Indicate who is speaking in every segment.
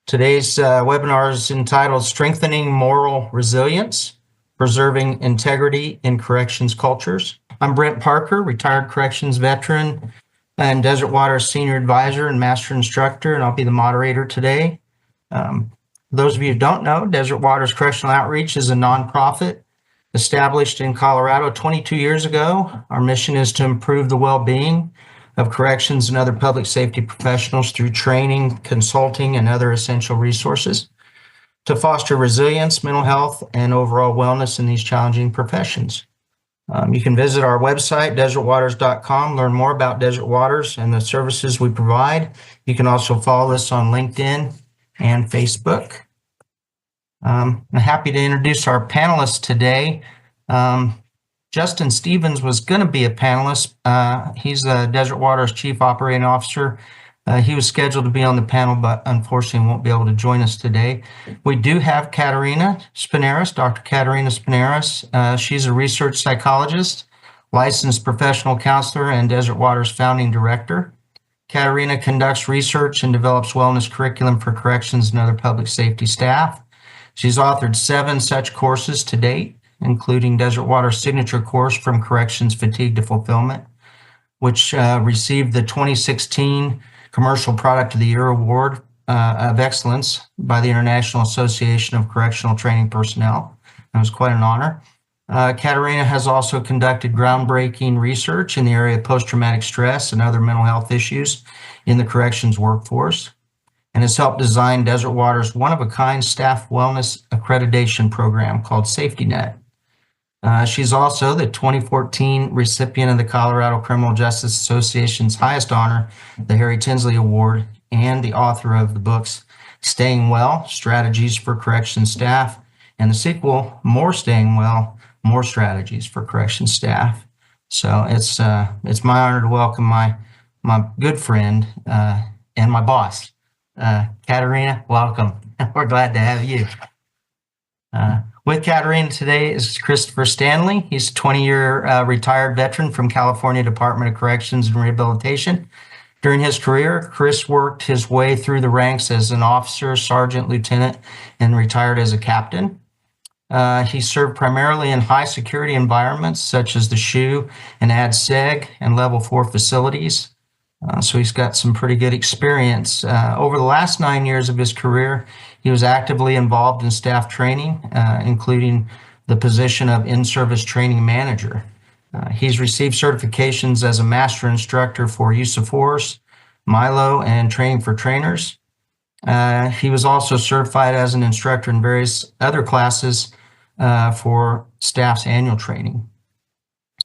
Speaker 1: Today's webinar is entitled Strengthening Moral Resilience, Preserving Integrity in Corrections Cultures. I'm Brent Parker, retired corrections veteran and Desert Waters Senior Advisor and Master Instructor, and I'll be the moderator today. Those of you who don't know, Desert Waters Correctional Outreach is a nonprofit established in Colorado 22 years ago. Our mission is to improve the well-being of corrections and other public safety professionals through training, consulting, and other essential resources to foster resilience, mental health, and overall wellness in these challenging professions. You can visit our website, desertwaters.com, learn more about Desert Waters and the services we provide. You can also follow us on LinkedIn and Facebook. I'm happy to introduce our panelists today. Justin Stevens was going to be a panelist. He's the Desert Waters Chief Operating Officer. He was scheduled to be on the panel, but unfortunately won't be able to join us today. We do have Katerina Spinaris, Dr. Katerina Spinaris. She's a research psychologist, licensed professional counselor, and Desert Waters founding director. Katerina conducts research and develops wellness curriculum for corrections and other public safety staff. She's authored 7 such courses to date, including Desert Waters' signature course, From Corrections Fatigue to Fulfillment, which received the 2016 Commercial Product of the Year Award of Excellence by the International Association of Correctional Training Personnel. It was quite an honor. Katerina has also conducted groundbreaking research in the area of post-traumatic stress and other mental health issues in the corrections workforce, and has helped design Desert Waters' one-of-a-kind staff wellness accreditation program called Safety Net. She's also the 2014 recipient of the Colorado Criminal Justice Association's highest honor, the Harry Tinsley Award, and the author of the books Staying Well, Strategies for Corrections Staff, and the sequel, More Staying Well, More Strategies for Corrections Staff. So it's my honor to welcome my good friend and my boss, Katerina. Welcome. We're glad to have you. With Katerina today is Christopher Stanley. He's a 20-year retired veteran from California Department of Corrections and Rehabilitation. During his career, Chris worked his way through the ranks as an officer, sergeant, lieutenant, and retired as a captain. He served primarily in high security environments such as the SHU and ADSEG and Level 4 facilities. So he's got some pretty good experience. Over the last 9 years of his career, he was actively involved in staff training, including the position of in-service training manager. He's received certifications as a master instructor for use of force, Milo, and training for trainers. He was also certified as an instructor in various other classes for staff's annual training.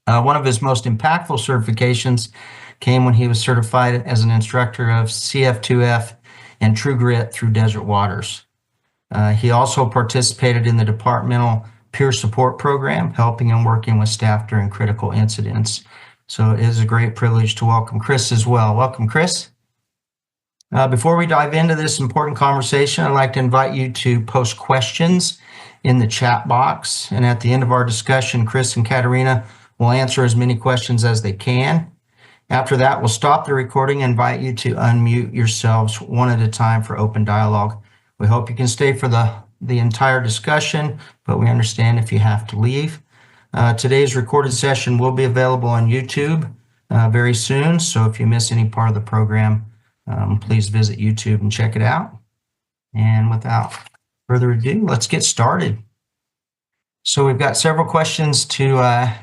Speaker 1: One of his most impactful certifications came when he was certified as an instructor of CF2F and True Grit through Desert Waters. He also participated in the departmental peer support program, helping and working with staff during critical incidents. So it is a great privilege to welcome Chris as well. Welcome, Chris. Before we dive into this important conversation, I'd like to invite you to post questions in the chat box. And at the end of our discussion, Chris and Katerina will answer as many questions as they can. After that, we'll stop the recording and invite you to unmute yourselves one at a time for open dialogue. We hope you can stay for the entire discussion, but we understand if you have to leave. Today's recorded session will be available on YouTube very soon, so if you miss any part of the program, please visit YouTube and check it out. And without further ado, let's get started. So we've got several questions to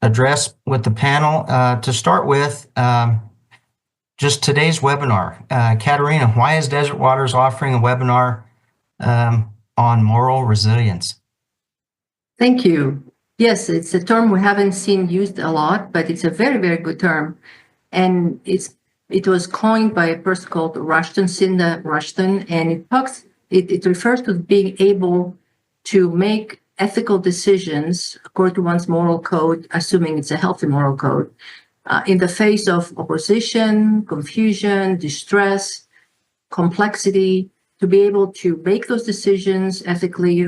Speaker 1: address with the panel. To start with, just today's webinar. Katerina, why is Desert Waters offering a webinar on moral resilience?
Speaker 2: Thank you. Yes, it's a term we haven't seen used a lot, but it's a very, very good term. And it was coined by a person called Cinda Rushton, and it refers to being able to make ethical decisions according to one's moral code, assuming it's a healthy moral code, in the face of opposition, confusion, distress, complexity, to be able to make those decisions ethically,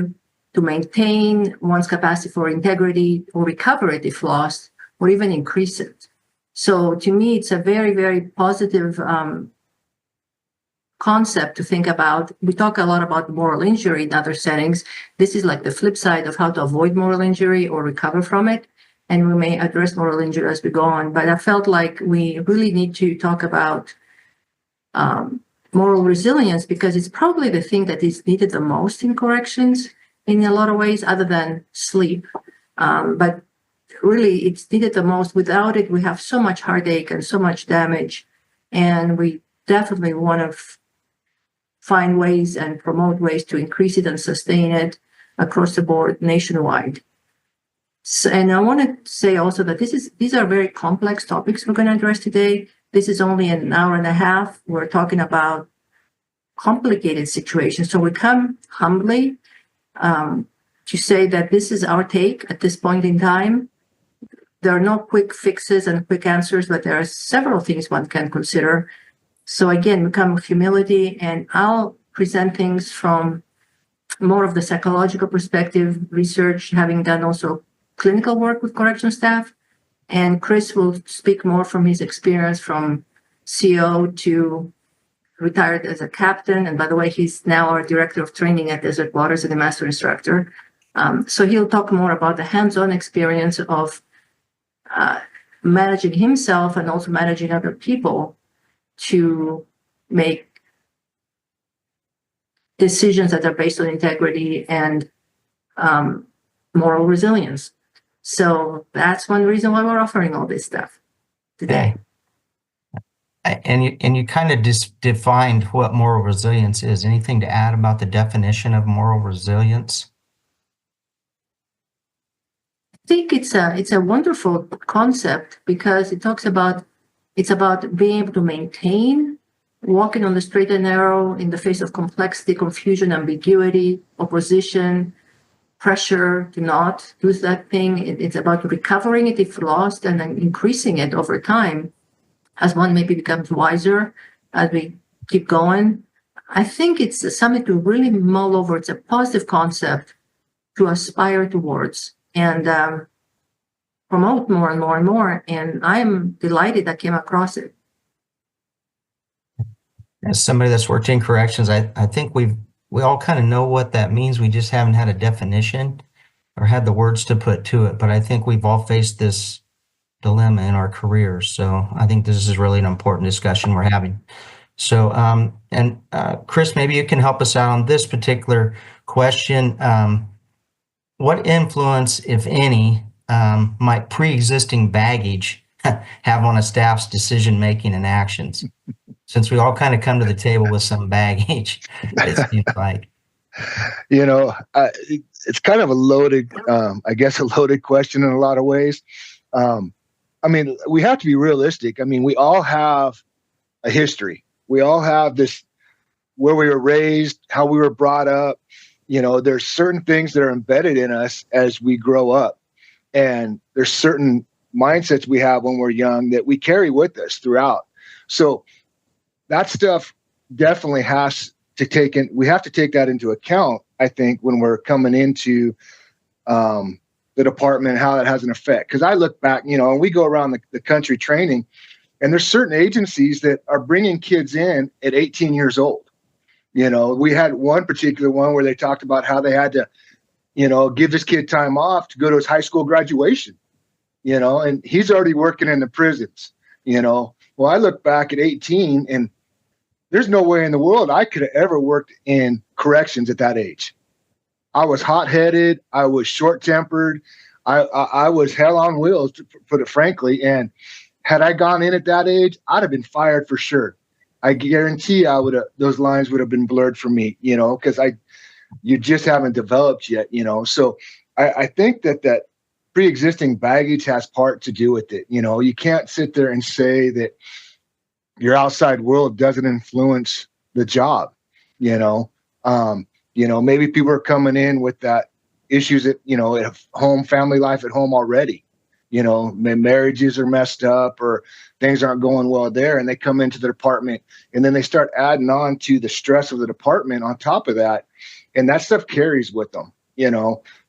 Speaker 2: to maintain one's capacity for integrity or recover it if lost, or even increase it. So to me, it's a very, very positive concept to think about. We talk a lot about moral injury in other settings. This is like the flip side of how to avoid moral injury or recover from it. And we may address moral injury as we go on. But I felt like we really need to talk about moral resilience, because it's probably the thing that is needed the most in corrections in a lot of ways, other than sleep. But really, it's needed the most. Without it, we have so much heartache and so much damage. And we definitely want to find ways and promote ways to increase it and sustain it across the board nationwide. So, and I want to say also that these are very complex topics we're going to address today. This is only an hour and a half. We're talking about complicated situations. So we come humbly to say that this is our take at this point in time. There are no quick fixes and quick answers, but there are several things one can consider. So again, we come with humility, and I'll present things from more of the psychological perspective, research, having done also clinical work with correction staff. And Chris will speak more from his experience from CO to retired as a captain. And by the way, he's now our director of training at Desert Waters and a master instructor. So he'll talk more about the hands-on experience of managing himself and also managing other people to make decisions that are based on integrity and moral resilience. So that's one reason why we're offering all this stuff today.
Speaker 1: Okay. And you kind of defined what moral resilience is. Anything to add about the definition of moral resilience?
Speaker 2: I think it's a wonderful concept, because it's about being able to maintain, walking on the straight and narrow in the face of complexity, confusion, ambiguity, opposition, pressure to not do that thing. It's about recovering it if lost, and then increasing it over time as one maybe becomes wiser as we keep going. I think it's something to really mull over. It's a positive concept to aspire towards and promote more and more and more. And I'm delighted I came across it.
Speaker 1: As somebody that's worked in corrections, I think we all kind of know what that means. We just haven't had a definition or had the words to put to it. But I think we've all faced this dilemma in our careers. So I think this is really an important discussion we're having. So, Chris, maybe you can help us out on this particular question. What influence, if any, might pre-existing baggage have on a staff's decision-making and actions? Since we all kind of come to the table with some baggage, it seems like.
Speaker 3: It's kind of a loaded, I guess, a loaded question in a lot of ways. I mean, we have to be realistic. I mean, we all have a history. We all have this, where we were raised, how we were brought up. There's certain things that are embedded in us as we grow up. And there's certain mindsets we have when we're young that we carry with us throughout. So that stuff definitely has to we have to take that into account, I think, when we're coming into the department, how that has an effect. Because I look back, and we go around the country training, and there's certain agencies that are bringing kids in at 18 years old. We had one particular one where they talked about how they had to, give this kid time off to go to his high school graduation, and he's already working in the prisons, Well, I look back at 18, and there's no way in the world I could have ever worked in corrections at that age. I was hot-headed. I was short-tempered. I was hell on wheels, to put it frankly. And had I gone in at that age, I'd have been fired for sure. I guarantee those lines would have been blurred for me, because you just haven't developed yet, So I think that pre-existing baggage has part to do with it. You can't sit there and say that your outside world doesn't influence the job, maybe people are coming in with that issues at home, family life at home already. Marriages are messed up or things aren't going well there, and they come into the department, and then they start adding on to the stress of the department on top of that, and that stuff carries with them.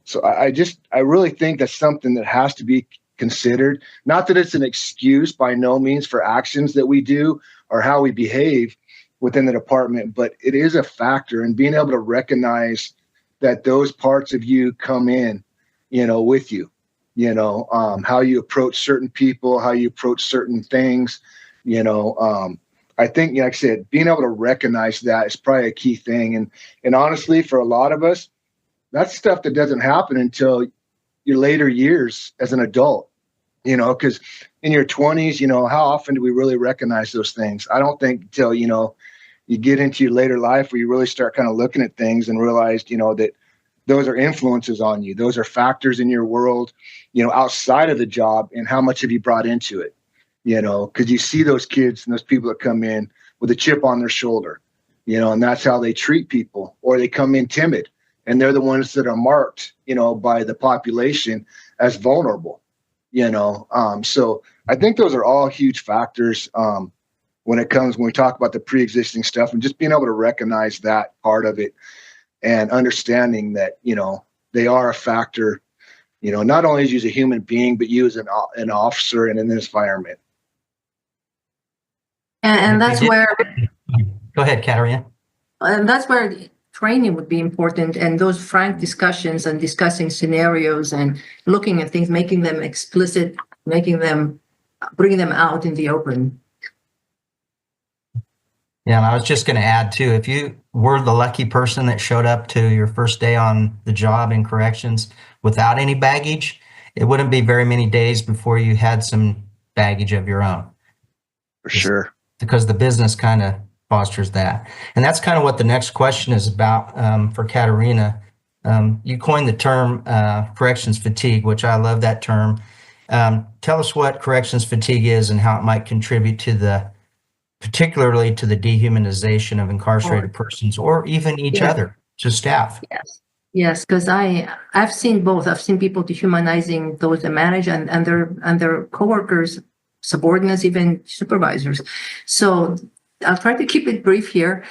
Speaker 3: So I really think that's something that has to be considered. Not that it's an excuse by no means for actions that we do or how we behave, within the department, but it is a factor, and being able to recognize that those parts of you come in, with you, how you approach certain people, how you approach certain things, I think, like I said, being able to recognize that is probably a key thing. And honestly, for a lot of us, that's stuff that doesn't happen until your later years as an adult, because in your 20s, how often do we really recognize those things? I don't think until, you get into your later life where you really start kind of looking at things and realize, that those are influences on you. Those are factors in your world, outside of the job, and how much have you brought into it? Because you see those kids and those people that come in with a chip on their shoulder, and that's how they treat people, or they come in timid, and they're the ones that are marked, by the population as vulnerable, So I think those are all huge factors when we talk about the pre-existing stuff, and just being able to recognize that part of it and understanding that, they are a factor, not only as you as a human being, but you as an officer and in this environment.
Speaker 2: And that's where,
Speaker 1: Go ahead, Katarina.
Speaker 2: and that's where training would be important, and those frank discussions and discussing scenarios and looking at things, making them explicit, bringing them out in the open.
Speaker 1: Yeah, and I was just going to add too, if you were the lucky person that showed up to your first day on the job in corrections without any baggage, it wouldn't be very many days before you had some baggage of your own.
Speaker 3: For sure.
Speaker 1: Because the business kind of fosters that. And that's kind of what the next question is about for Katarina. You coined the term corrections fatigue, which I love that term. Tell us what corrections fatigue is and how it might contribute to particularly to the dehumanization of incarcerated persons, or even each other, to staff.
Speaker 2: Yes, because I've seen both. I've seen people dehumanizing those that manage and their coworkers, subordinates, even supervisors. So I'll try to keep it brief here.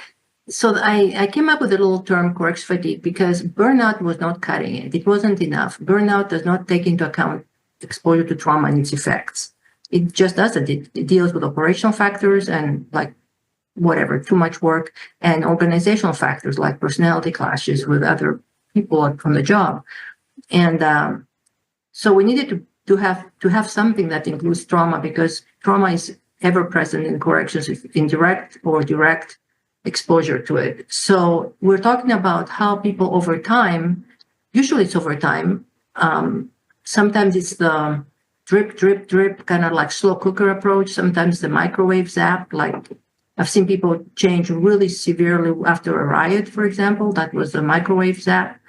Speaker 2: So I came up with a little term, correction fatigue, because burnout was not cutting it. It wasn't enough. Burnout does not take into account exposure to trauma and its effects. It just doesn't. It deals with operational factors and too much work, and organizational factors like personality clashes with other people from the job. And so we needed to have something that includes trauma, because trauma is ever present in corrections, indirect or direct exposure to it. So we're talking about how people over time, usually it's over time, sometimes it's the drip, drip, drip, kind of like slow cooker approach. Sometimes the microwave zap, like I've seen people change really severely after a riot, for example. That was the microwave zap.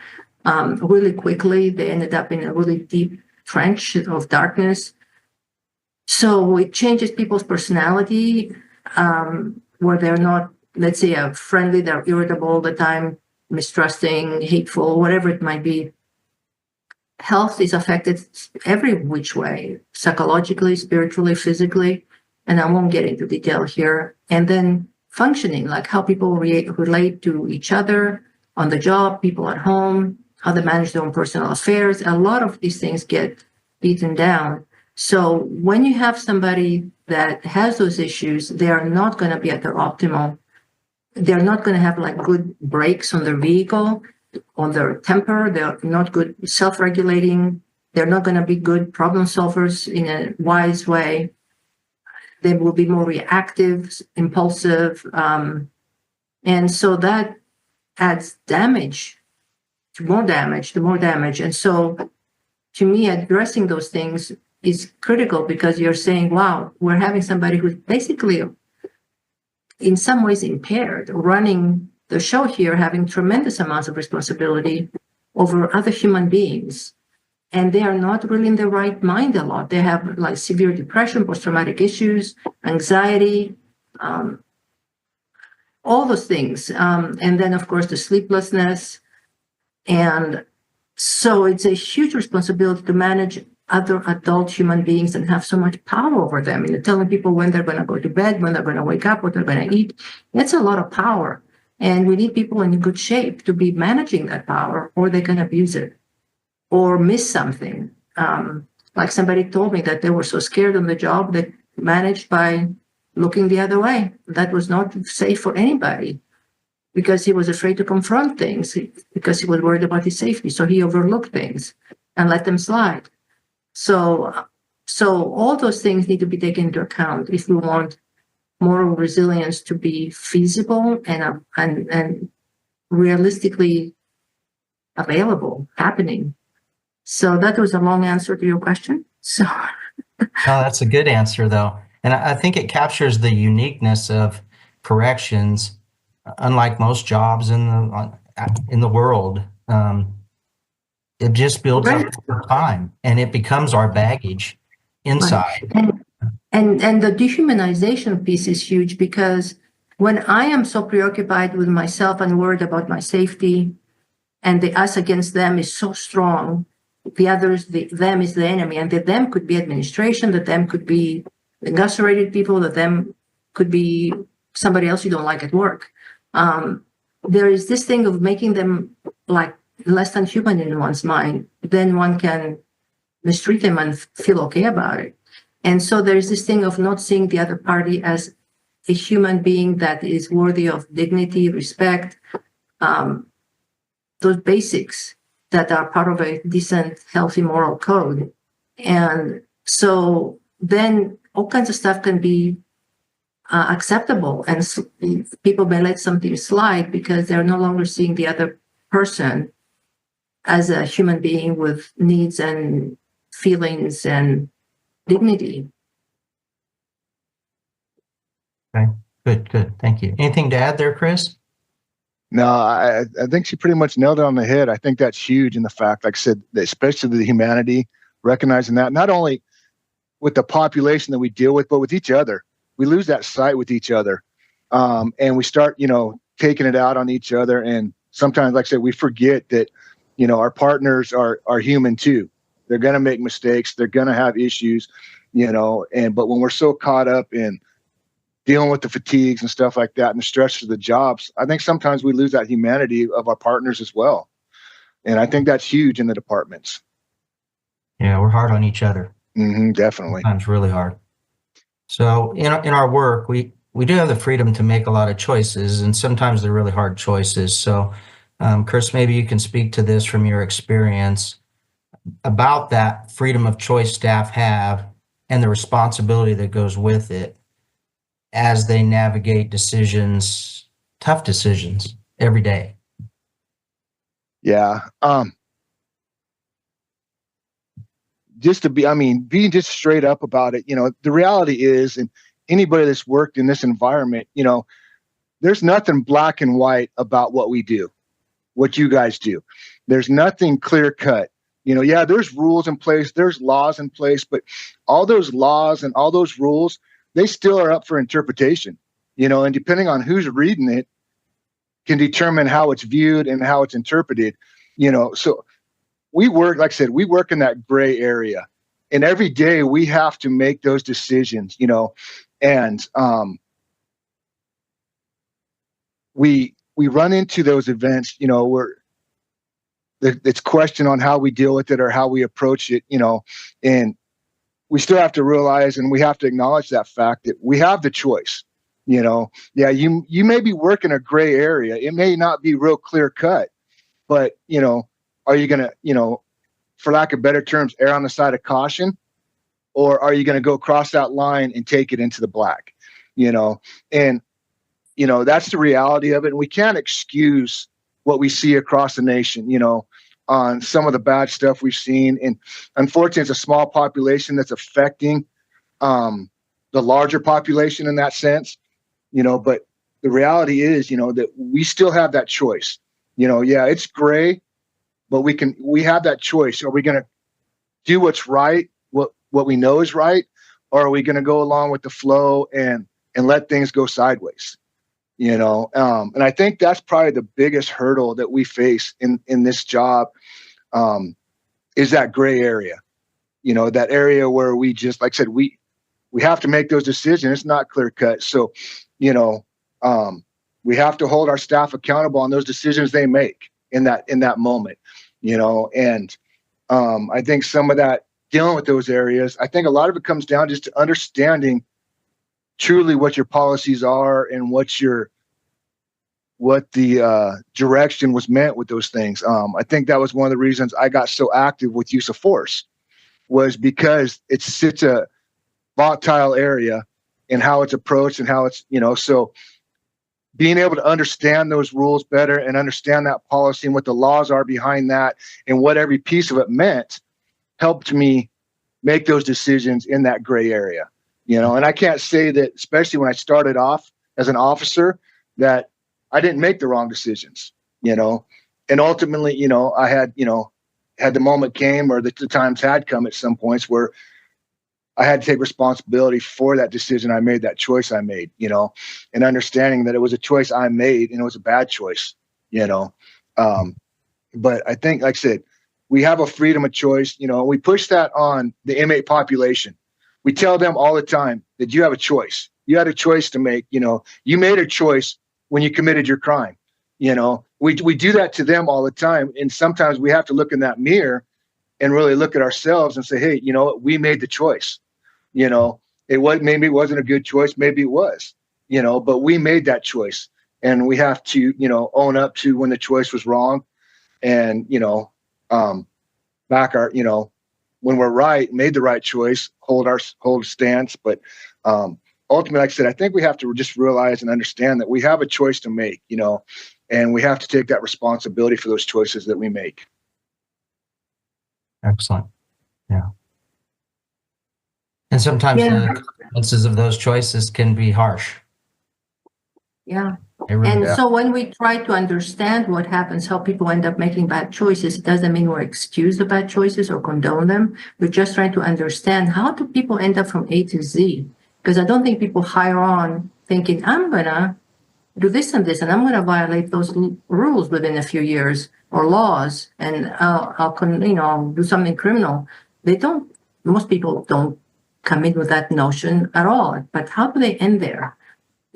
Speaker 2: Really quickly, they ended up in a really deep trench of darkness. So it changes people's personality, where they're not, let's say, friendly, they're irritable all the time, mistrusting, hateful, whatever it might be. Health is affected every which way, psychologically, spiritually, physically, and I won't get into detail here. And then functioning, like how people relate to each other on the job, people at home, how they manage their own personal affairs. A lot of these things get beaten down. So when you have somebody that has those issues, they are not going to be at their optimal. They're not going to have good brakes on their vehicle, on their temper. They're not good self-regulating. They're not going to be good problem solvers in a wise way. They will be more reactive, impulsive. And so that adds damage to more damage. And so to me, addressing those things is critical, because you're saying, wow, we're having somebody who's basically in some ways impaired, running the show here, having tremendous amounts of responsibility over other human beings. And they are not really in the right mind a lot. They have severe depression, post-traumatic issues, anxiety, all those things. And then, of course, the sleeplessness. And so it's a huge responsibility to manage other adult human beings and have so much power over them. Telling people when they're going to go to bed, when they're going to wake up, what they're going to eat. That's a lot of power. And we need people in good shape to be managing that power, or they can abuse it or miss something. Like somebody told me that they were so scared on the job that managed by looking the other way. That was not safe for anybody because he was afraid to confront things because he was worried about his safety. So he overlooked things and let them slide. So all those things need to be taken into account if we want moral resilience to be feasible and realistically available, happening. So that was a long answer to your question. So
Speaker 1: No, that's a good answer, though. And I think it captures the uniqueness of corrections, unlike most jobs in the world. It just builds up
Speaker 2: right.
Speaker 1: over time, and it becomes our baggage inside.
Speaker 2: And the dehumanization piece is huge because when I am so preoccupied with myself and worried about my safety, and the us against them is so strong, the others, the them is the enemy, and the them could be administration, the them could be incarcerated people, the them could be somebody else you don't like at work. There is this thing of making them like less than human in one's mind. Then one can mistreat them and feel okay about it. And so there is this thing of not seeing the other party as a human being that is worthy of dignity, respect, those basics that are part of a decent, healthy moral code. And so then all kinds of stuff can be acceptable, and people may let something slide because they're no longer seeing the other person as a human being with needs and feelings and dignity.
Speaker 1: Okay, good. Thank you. Anything to add there, Chris?
Speaker 3: No, I think she pretty much nailed it on the head. I think that's huge in the fact, like I said, especially the humanity, recognizing that not only with the population that we deal with, but with each other. We lose that sight with each other. And we start, taking it out on each other. And sometimes, like I said, we forget that, our partners are human too. They're going to make mistakes. They're going to have issues, but when we're so caught up in dealing with the fatigues and stuff like that and the stress of the jobs, I think sometimes we lose that humanity of our partners as well. And I think that's huge in the departments.
Speaker 1: Yeah, we're hard on each other.
Speaker 3: Definitely.
Speaker 1: Sometimes really hard. So in our work, we do have the freedom to make a lot of choices, and sometimes they're really hard choices. So, Chris, maybe you can speak to this from your experience about that freedom of choice staff have and the responsibility that goes with it as they navigate tough decisions every day.
Speaker 3: Yeah. Being just straight up about it, the reality is, and anybody that's worked in this environment, there's nothing black and white about what we do, what you guys do. There's nothing clear cut. There's rules in place, there's laws in place, but all those laws and all those rules, they still are up for interpretation, and depending on who's reading it can determine how it's viewed and how it's interpreted, so we work, like I said, we work in that gray area, and every day we have to make those decisions, and we run into those events, where it's question on how we deal with it or how we approach it, and we still have to realize and we have to acknowledge that fact that we have the choice. You may be working a gray area. It may not be real clear cut, but, are you going to, for lack of better terms, err on the side of caution? Or are you going to go across that line and take it into the black? And, that's the reality of it. And we can't excuse what we see across the nation, on some of the bad stuff we've seen. And unfortunately, it's a small population that's affecting the larger population in that sense, but the reality is, that we still have that choice. It's gray, but we have that choice. Are we going to do what's right, what we know is right, or are we going to go along with the flow and let things go sideways? And I think that's probably the biggest hurdle that we face in this job, is that gray area, that area where we just, like I said, we have to make those decisions. It's not clear cut. So, we have to hold our staff accountable on those decisions they make in that moment, and I think some of that dealing with those areas, I think a lot of it comes down just to understanding truly what your policies are and what the direction was meant with those things. I think that was one of the reasons I got so active with use of force, was because it's such a volatile area and how it's approached and how it's, so being able to understand those rules better and understand that policy and what the laws are behind that and what every piece of it meant helped me make those decisions in that gray area, and I can't say that, especially when I started off as an officer, that I didn't make the wrong decisions, and ultimately, I had the moment came, or the times had come at some points where I had to take responsibility for that decision I made, that choice I made, and understanding that it was a choice I made and it was a bad choice, but I think, like I said, we have a freedom of choice, we push that on the inmate population. We tell them all the time that you have a choice. You had a choice to make, you made a choice when you committed your crime. We do that to them all the time. And sometimes we have to look in that mirror and really look at ourselves and say, hey, we made the choice. Maybe it wasn't a good choice. Maybe it was, but we made that choice, and we have to, own up to when the choice was wrong, and, back our, when we're right, made the right choice, hold stance. But, ultimately, like I said, I think we have to just realize and understand that we have a choice to make, and we have to take that responsibility for those choices that we make.
Speaker 1: Excellent. Yeah. And sometimes the consequences of those choices can be harsh.
Speaker 2: Yeah.
Speaker 1: Really
Speaker 2: So when we try to understand what happens, how people end up making bad choices, it doesn't mean we're excuse the bad choices or condone them. We're just trying to understand, how do people end up from A to Z? Because I don't think people hire on thinking, I'm going to do this and this, and I'm going to violate those rules within a few years, or laws, and I'll do something criminal. Most people don't come in with that notion at all. But how do they end there?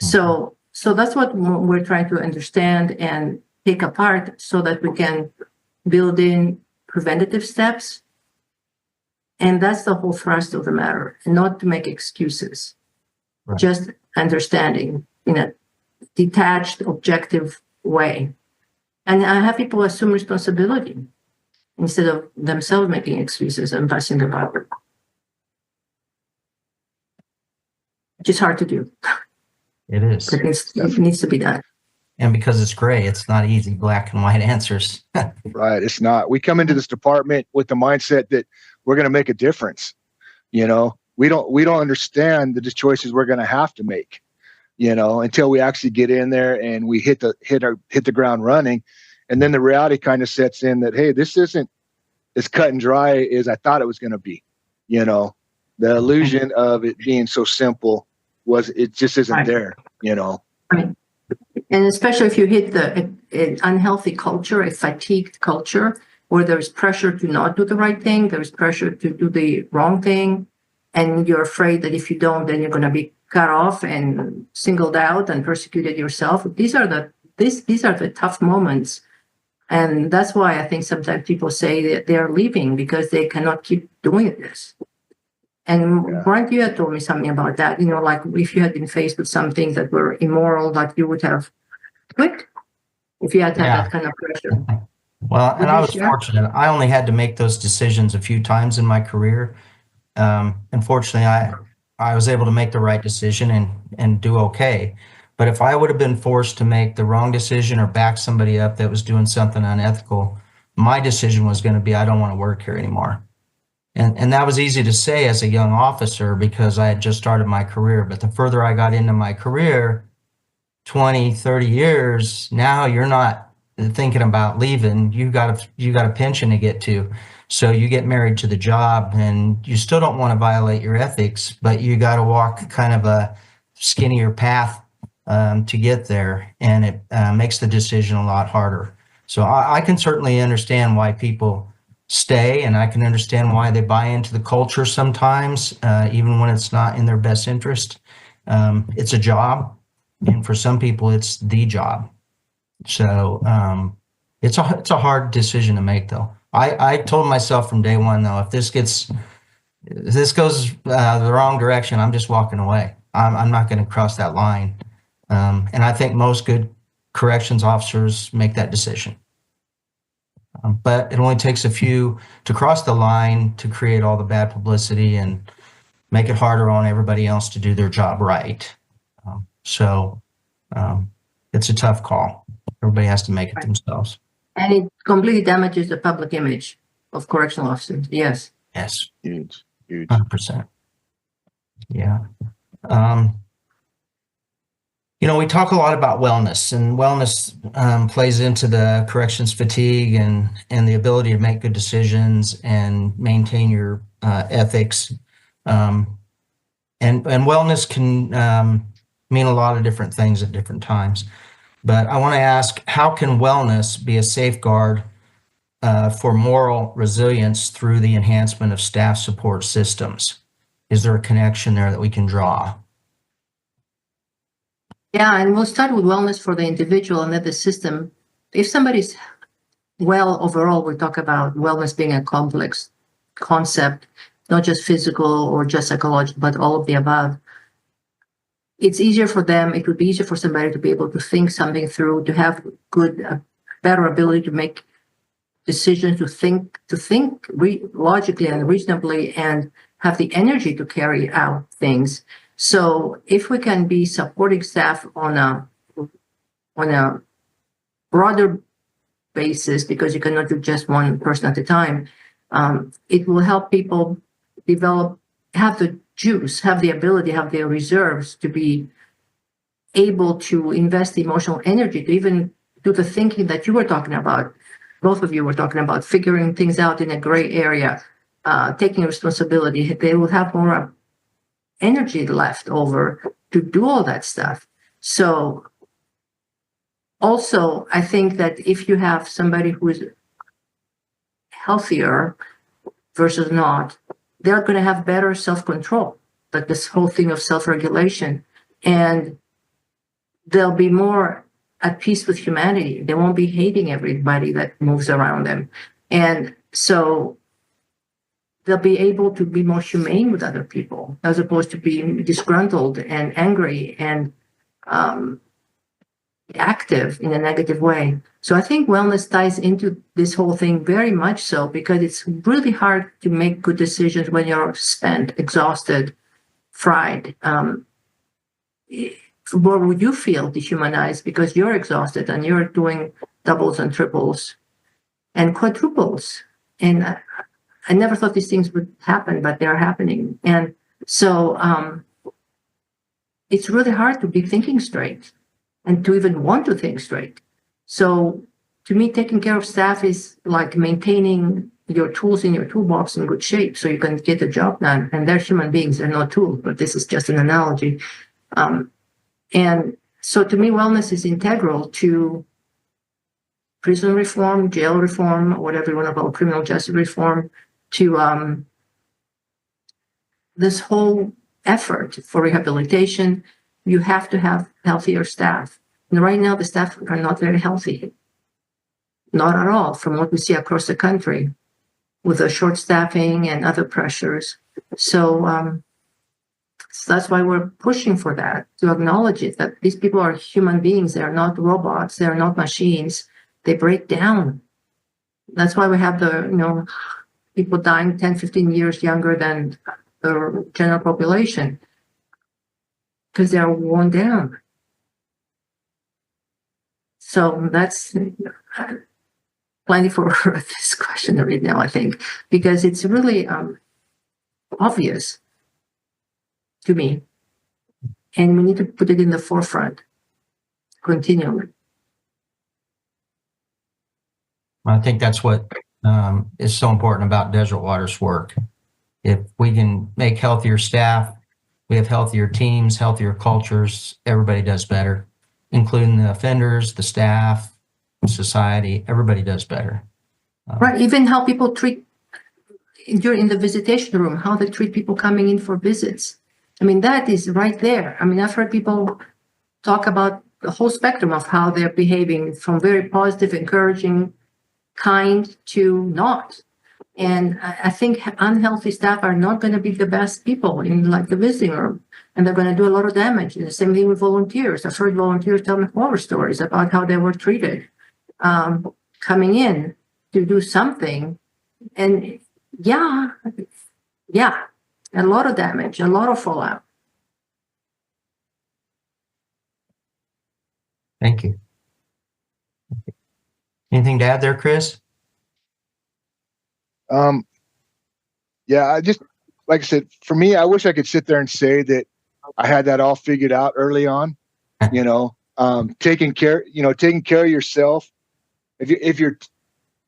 Speaker 2: So that's what we're trying to understand and pick apart, so that we can build in preventative steps. And that's the whole thrust of the matter, not to make excuses,
Speaker 1: Right.
Speaker 2: Just understanding in a detached, objective way. And I have people assume responsibility instead of themselves making excuses and passing the buck, which is hard to do.
Speaker 1: It is.
Speaker 2: It needs to be done.
Speaker 1: And because it's gray, it's not easy black and white answers.
Speaker 3: Right. It's not. We come into this department with the mindset that we're going to make a difference. We don't understand the choices we're going to have to make, until we actually get in there and we hit the ground running. And then the reality kind of sets in that, hey, this isn't as cut and dry as I thought it was going to be. The illusion of it being so simple it just isn't
Speaker 2: Right.
Speaker 3: there,
Speaker 2: Right. And especially if you hit an unhealthy culture, a fatigued culture, where there's pressure to not do the right thing, there's pressure to do the wrong thing, and you're afraid that if you don't, then you're going to be cut off and singled out and persecuted yourself. These are the tough moments. And that's why I think sometimes people say that they're leaving because they cannot keep doing this. And Brian, you had told me something about that, like if you had been faced with some things that were immoral, that you would have quit if you had had that kind of pressure.
Speaker 1: Well, and I was fortunate. I only had to make those decisions a few times in my career. Unfortunately, I was able to make the right decision and do okay. But if I would have been forced to make the wrong decision or back somebody up that was doing something unethical, my decision was going to be, I don't want to work here anymore. And that was easy to say as a young officer because I had just started my career. But the further I got into my career, 20, 30 years, now you're not thinking about leaving. You got a pension to get to. So you get married to the job, and you still don't want to violate your ethics, but you got to walk kind of a skinnier path to get there. And it makes the decision a lot harder. So I can certainly understand why people stay, and I can understand why they buy into the culture sometimes, even when it's not in their best interest. It's a job, and for some people, it's the job. So it's a hard decision to make, though. I told myself from day one, though, if this goes the wrong direction, I'm just walking away. I'm not going to cross that line. And I think most good corrections officers make that decision. But it only takes a few to cross the line to create all the bad publicity and make it harder on everybody else to do their job right. It's a tough call. Everybody has to make it themselves.
Speaker 2: And it completely damages the public image of correctional officers. Yes.
Speaker 1: Yes.
Speaker 3: Huge.
Speaker 1: 100%. Yeah. We talk a lot about wellness, and wellness plays into the corrections fatigue and the ability to make good decisions and maintain your ethics. And wellness can mean a lot of different things at different times. But I want to ask, how can wellness be a safeguard for moral resilience through the enhancement of staff support systems? Is there a connection there that we can draw?
Speaker 2: Yeah, and we'll start with wellness for the individual and then the system. If somebody's well overall, we talk about wellness being a complex concept, not just physical or just psychological, but all of the above. It's easier for them. It would be easier for somebody to be able to think something through, to have better ability to make decisions, to think logically and reasonably, and have the energy to carry out things. So if we can be supporting staff on a broader basis, because you cannot do just one person at a time, it will help people have the juice, have the ability, have the reserves to be able to invest emotional energy to even do the thinking that you were talking about. Both of you were talking about figuring things out in a gray area, taking responsibility. They will have more energy left over to do all that stuff. So also, I think that if you have somebody who is healthier versus not, they're going to have better self-control, like this whole thing of self-regulation, and they'll be more at peace with humanity. They won't be hating everybody that moves around them. And so they'll be able to be more humane with other people, as opposed to being disgruntled and angry and active in a negative way. So I think wellness ties into this whole thing very much so, because it's really hard to make good decisions when you're spent, exhausted, fried. Where would you feel dehumanized because you're exhausted and you're doing doubles and triples and quadruples? And I never thought these things would happen, but they're happening. And so it's really hard to be thinking straight and to even want to think straight. So to me, taking care of staff is like maintaining your tools in your toolbox in good shape so you can get the job done. And they're human beings, they're not tools, but this is just an analogy. And so to me, wellness is integral to prison reform, jail reform, whatever you want to call it, criminal justice reform, to this whole effort for rehabilitation. You have to have healthier staff. And right now, the staff are not very healthy. Not at all, from what we see across the country, with the short staffing and other pressures. So that's why we're pushing for that, to acknowledge it, that these people are human beings. They are not robots. They are not machines. They break down. That's why we have the, people dying 10, 15 years younger than the general population, because they are worn down. So that's plenty for this question right now, I think, because it's really obvious to me, and we need to put it in the forefront continually.
Speaker 1: I think that's what is so important about Desert Waters' work. If we can make healthier staff, we have healthier teams, healthier cultures, everybody does better, including the offenders, the staff, society, everybody does better.
Speaker 2: Right, even how people treat, you're in the visitation room, how they treat people coming in for visits. I mean, that is right there. I mean, I've heard people talk about the whole spectrum of how they're behaving, from very positive, encouraging, kind to not. And I think unhealthy staff are not going to be the best people in like the visiting room, and they're going to do a lot of damage. And the same thing with volunteers. I've heard volunteers tell me horror stories about how they were treated coming in to do something. And yeah, a lot of damage, a lot of fallout.
Speaker 1: Thank you. Anything to add there, Chris?
Speaker 3: Yeah, I just, like I said, for me, I wish I could sit there and say that I had that all figured out early on, taking care of yourself. If you're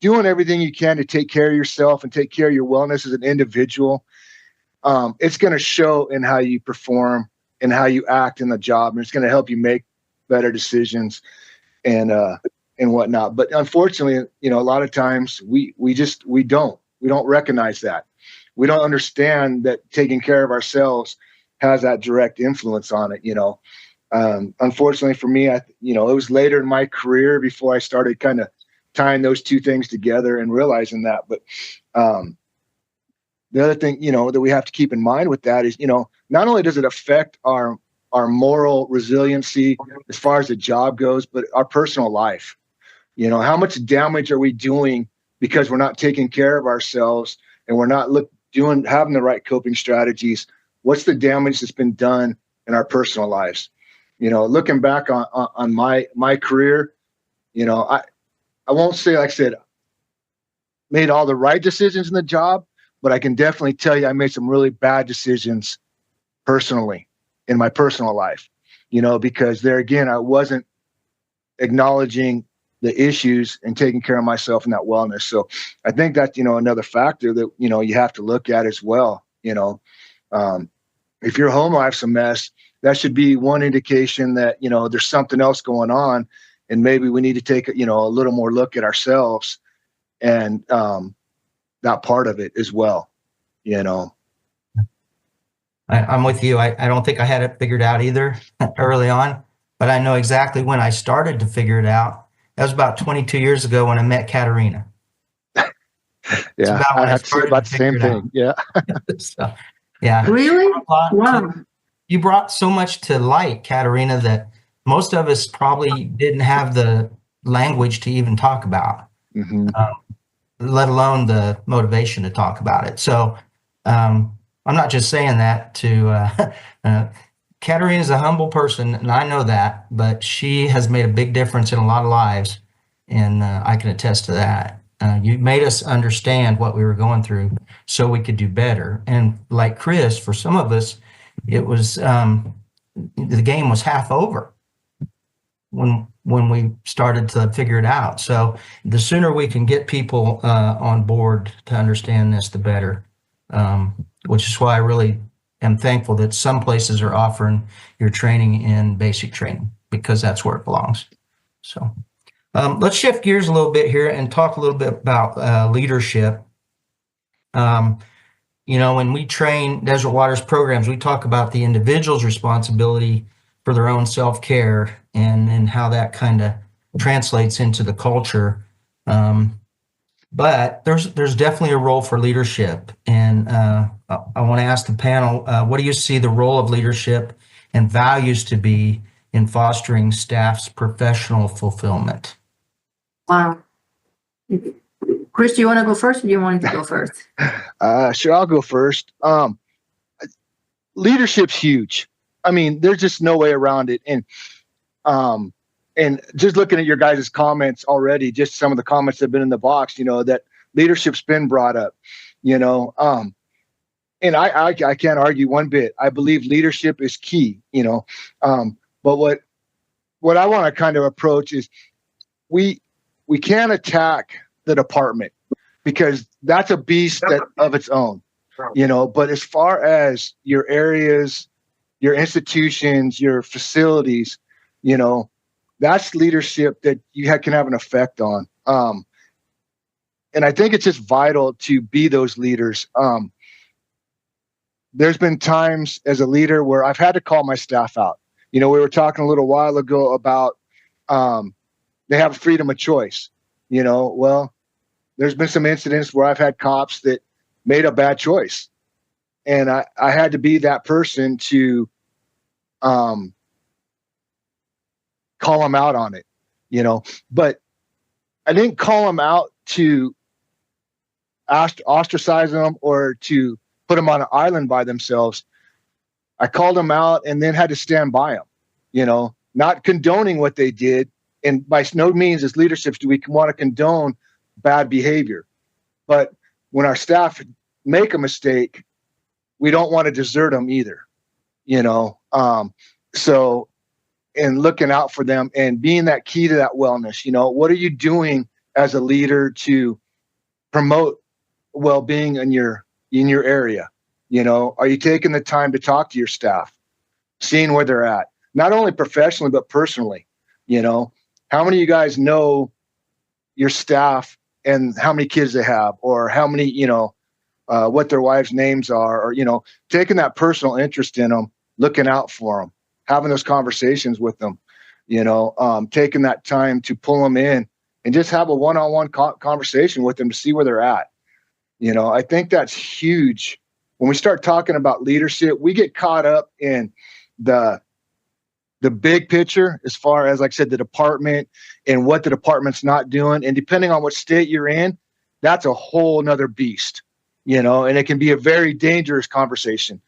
Speaker 3: doing everything you can to take care of yourself and take care of your wellness as an individual, it's going to show in how you perform and how you act in the job. And it's going to help you make better decisions and whatnot. But unfortunately, a lot of times we don't recognize that. We don't understand that taking care of ourselves has that direct influence on it. Unfortunately for me, it was later in my career before I started kind of tying those two things together and realizing that. But the other thing, that we have to keep in mind with that is, not only does it affect our moral resiliency as far as the job goes, but our personal life. How much damage are we doing because we're not taking care of ourselves and we're not having the right coping strategies? What's the damage that's been done in our personal lives? Looking back on my career, I won't say, like I said, made all the right decisions in the job, but I can definitely tell you I made some really bad decisions personally in my personal life, because there again, I wasn't acknowledging the issues and taking care of myself and that wellness. So I think that's, another factor that, you have to look at as well. If your home life's a mess, that should be one indication that, there's something else going on. And maybe we need to take, a little more look at ourselves and that part of it as well,
Speaker 1: I'm with you. I don't think I had it figured out either early on, but I know exactly when I started to figure it out. That was about 22 years ago when I met Katerina.
Speaker 3: Yeah, I have to say about the same thing. Yeah.
Speaker 1: So, yeah.
Speaker 2: Really? Wow.
Speaker 1: You brought so much to light, Katerina, that most of us probably didn't have the language to even talk about, let alone the motivation to talk about it. So I'm not just saying that to Katerina is a humble person, and I know that, but she has made a big difference in a lot of lives, and I can attest to that. You made us understand what we were going through so we could do better. And like Chris, for some of us, it was the game was half over when we started to figure it out. So the sooner we can get people on board to understand this, the better, which is why I really am thankful that some places are offering your training in basic training, because that's where it belongs. So let's shift gears a little bit here and talk a little bit about leadership. When we train Desert Waters programs, we talk about the individual's responsibility for their own self-care and how that kind of translates into the culture. But there's definitely a role for leadership. And I want to ask the panel, what do you see the role of leadership and values to be in fostering staff's professional fulfillment?
Speaker 2: Wow. Chris, do you want to go first, or do you want to go first?
Speaker 3: Sure, I'll go first. Leadership's huge. I mean, there's just no way around it. And just looking at your guys' comments already, just some of the comments that have been in the box, that leadership's been brought up, and I can't argue one bit. I believe leadership is key, but what I want to kind of approach is we can't attack the department because that's a beast of its own, but as far as your areas, your institutions, your facilities, that's leadership that you can have an effect on. And I think it's just vital to be those leaders. There's been times as a leader where I've had to call my staff out. We were talking a little while ago about they have freedom of choice. Well, there's been some incidents where I've had cops that made a bad choice, and I had to be that person to call them out on it, but I didn't call them out to ostracize them or to put them on an island by themselves. I called them out and then had to stand by them, not condoning what they did. And by no means as leadership do we want to condone bad behavior. But when our staff make a mistake, we don't want to desert them either, So, and looking out for them and being that key to that wellness, what are you doing as a leader to promote well-being in your area? Are you taking the time to talk to your staff, seeing where they're at, not only professionally, but personally? How many of you guys know your staff and how many kids they have, or how many, what their wives' names are, or, taking that personal interest in them, looking out for them, having those conversations with them, taking that time to pull them in and just have a one-on-one conversation with them to see where they're at. I think that's huge. When we start talking about leadership, we get caught up in the big picture, as far as, like I said, the department and what the department's not doing. And depending on what state you're in, that's a whole nother beast, and it can be a very dangerous conversation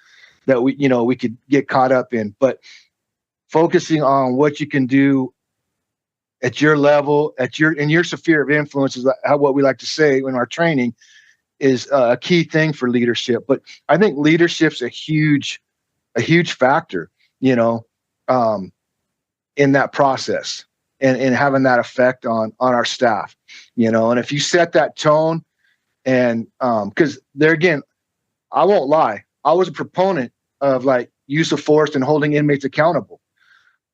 Speaker 3: that we could get caught up in. But focusing on what you can do at your level, in your sphere of influence, is what we like to say in our training, is a key thing for leadership. But I think leadership's a huge factor, in that process, and having that effect on our staff, and if you set that tone, and because there again, I won't lie, I was a proponent of like use of force and holding inmates accountable,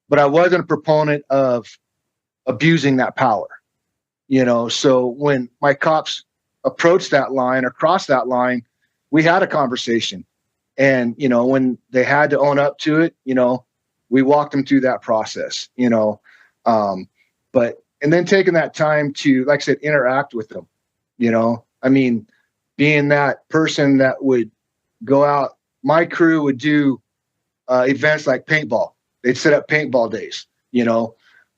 Speaker 3: but I wasn't a proponent of abusing that power, so when my cops approached that line or crossed that line, we had a conversation, and when they had to own up to it, we walked them through that process, but and then taking that time to, like I said, interact with them, being that person that would go out. My crew would do events like paintball. They'd set up paintball days,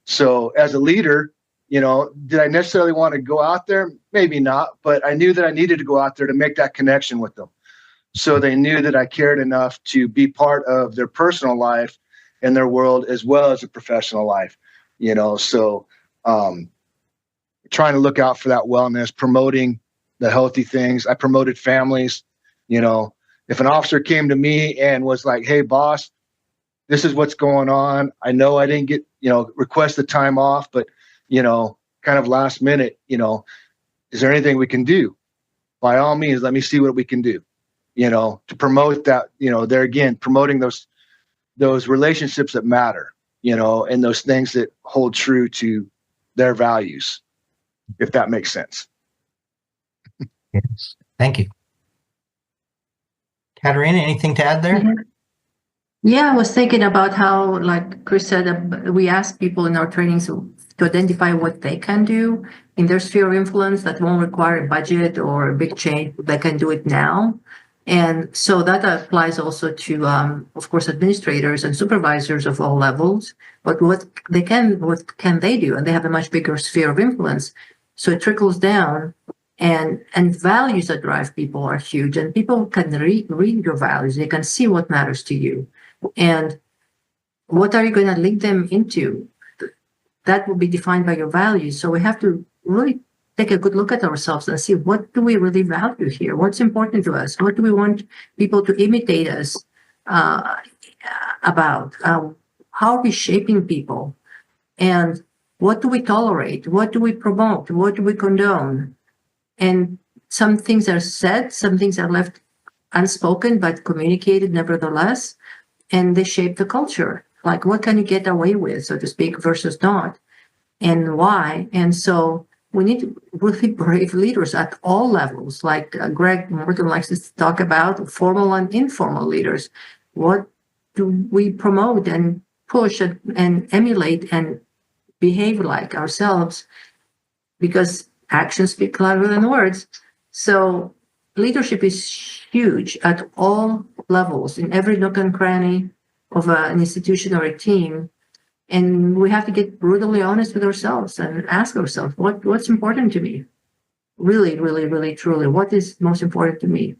Speaker 3: so as a leader, did I necessarily want to go out there? Maybe not, but I knew that I needed to go out there to make that connection with them, so they knew that I cared enough to be part of their personal life and their world as well as a professional life, so trying to look out for that wellness, promoting the healthy things. I promoted families. If an officer came to me and was like, hey boss, this is what's going on, I know I didn't get request the time off, but kind of last minute, is there anything we can do? By all means, let me see what we can do, to promote that, there again, promoting those relationships that matter, and those things that hold true to their values, if that makes sense.
Speaker 1: Yes. Thank you. Katerina, anything to add there?
Speaker 2: Mm-hmm. Yeah, I was thinking about how, like Chris said, we ask people in our trainings to identify what they can do in their sphere of influence that won't require a budget or a big change. They can do it now. And so that applies also to, of course, administrators and supervisors of all levels. But what can they do? And they have a much bigger sphere of influence. So it trickles down, and values that drive people are huge. And people can read your values. They can see what matters to you. And what are you going to lead them into? That will be defined by your values. So we have to really take a good look at ourselves and see, what do we really value here? What's important to us? What do we want people to imitate us about? How are we shaping people? And what do we tolerate? What do we promote? What do we condone? And some things are said, some things are left unspoken, but communicated nevertheless. And they shape the culture. Like, what can you get away with, so to speak, versus not? And why? And so we need really brave leaders at all levels, like Greg Morton likes to talk about, formal and informal leaders. What do we promote and push and emulate and behave like ourselves? Because actions speak louder than words. So leadership is huge at all levels, in every nook and cranny of an institution or a team. And we have to get brutally honest with ourselves and ask ourselves, what's important to me? Really, really, really, truly, what is most important to me?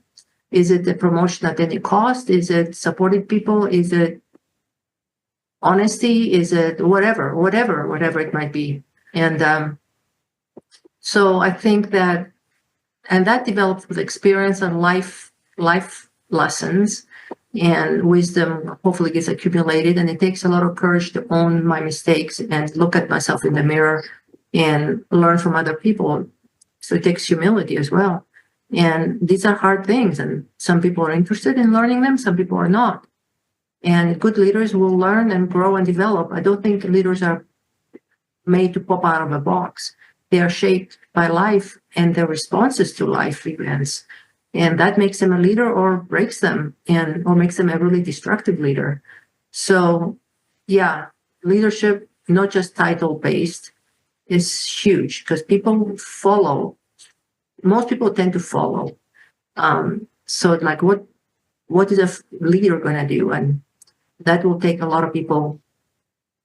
Speaker 2: Is it the promotion at any cost? Is it supporting people? Is it honesty? Is it whatever it might be? And so I think that, and that develops with experience and life lessons, and wisdom hopefully gets accumulated. And it takes a lot of courage to own my mistakes and look at myself in the mirror and learn from other people. So it takes humility as well. And these are hard things, and some people are interested in learning them, some people are not. And good leaders will learn and grow and develop. I don't think leaders are made to pop out of a box. They are shaped by life and their responses to life events. And that makes them a leader or breaks them, or makes them a really destructive leader. So yeah, leadership, not just title based, is huge, because people follow. Most people tend to follow. So like, what is a leader going to do? And that will take a lot of people.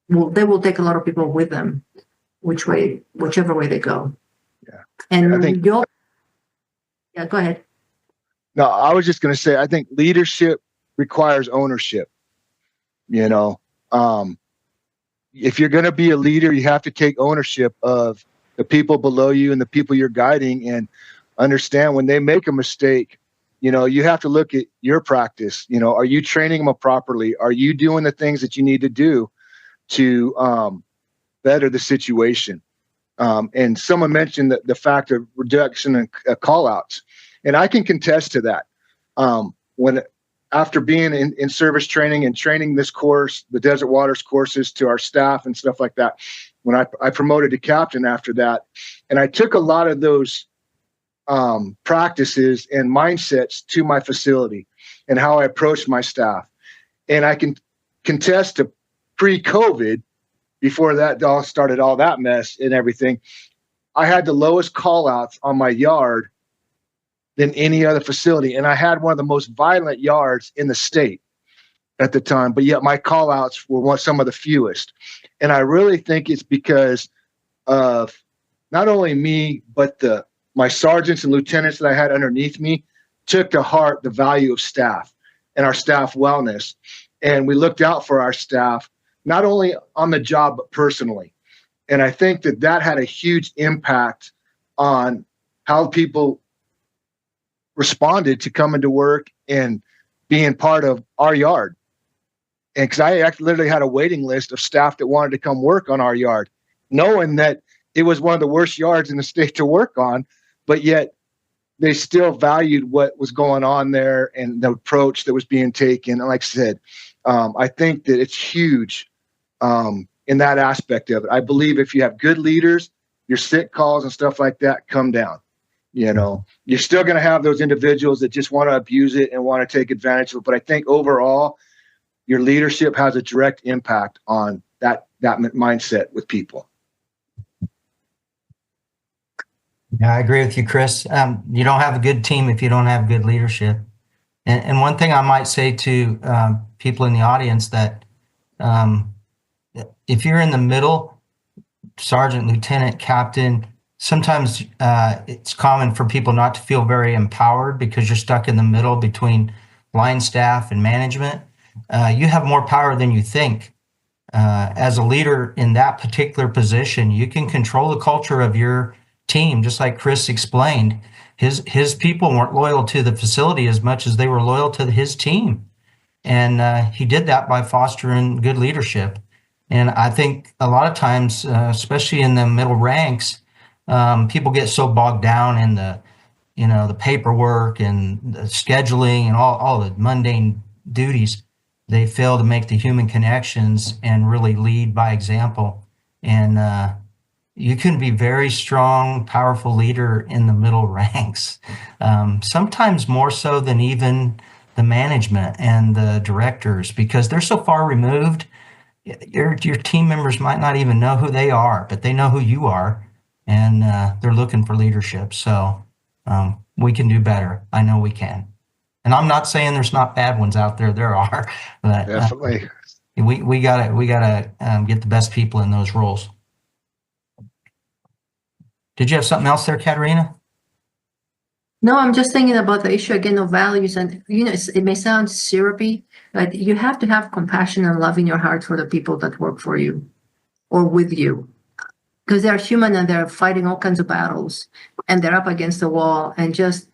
Speaker 2: They will take a lot of people with them, whichever way they go.
Speaker 3: Yeah.
Speaker 2: And
Speaker 3: I think,
Speaker 2: go ahead.
Speaker 3: no, I was just going to say, I think leadership requires ownership. You know, if you're going to be a leader, you have to take ownership of the people below you and the people you're guiding, and understand when they make a mistake, you know, you have to look at your practice. You know, are you training them properly? Are you doing the things that you need to do to better the situation? And someone mentioned the fact of reduction in call outs. And I can contest to that. When after being in service training and training this course, the Desert Waters courses to our staff and stuff like that, when I promoted to captain after that, and I took a lot of those practices and mindsets to my facility and how I approached my staff. And I can contest to pre-COVID, before that all started, all that mess and everything, I had the lowest call outs on my yard than any other facility. And I had one of the most violent yards in the state at the time, but yet my call outs were some of the fewest. And I really think it's because of not only me, but my sergeants and lieutenants that I had underneath me took to heart the value of staff and our staff wellness. And we looked out for our staff, not only on the job, but personally. And I think that had a huge impact on how people responded to coming to work and being part of our yard. And because I literally had a waiting list of staff that wanted to come work on our yard, knowing that it was one of the worst yards in the state to work on, but yet they still valued what was going on there and the approach that was being taken. And like I said, I think that it's huge in that aspect of it. I believe if you have good leaders, your sick calls and stuff like that come down. You know, you're still going to have those individuals that just want to abuse it and want to take advantage of it. But I think overall, your leadership has a direct impact on that mindset with people.
Speaker 1: Yeah, I agree with you, Chris. You don't have a good team if you don't have good leadership. And one thing I might say to people in the audience, that if you're in the middle, sergeant, lieutenant, captain, sometimes it's common for people not to feel very empowered because you're stuck in the middle between line staff and management. You have more power than you think. As a leader in that particular position, you can control the culture of your team, just like Chris explained. His people weren't loyal to the facility as much as they were loyal to his team. And he did that by fostering good leadership. And I think a lot of times, especially in the middle ranks, people get so bogged down in the paperwork and the scheduling and all the mundane duties, they fail to make the human connections and really lead by example. And you can be very strong, powerful leader in the middle ranks, sometimes more so than even the management and the directors, because they're so far removed. Your team members might not even know who they are, but they know who you are. and they're looking for leadership. So we can do better. I know we can. And I'm not saying there's not bad ones out there. There are, but
Speaker 3: Definitely.
Speaker 1: we gotta get the best people in those roles. Did you have something else there, Katerina?
Speaker 2: No, I'm just thinking about the issue again of values, and it may sound syrupy, but you have to have compassion and love in your heart for the people that work for you or with you, because they're human and they're fighting all kinds of battles, and they're up against the wall, and just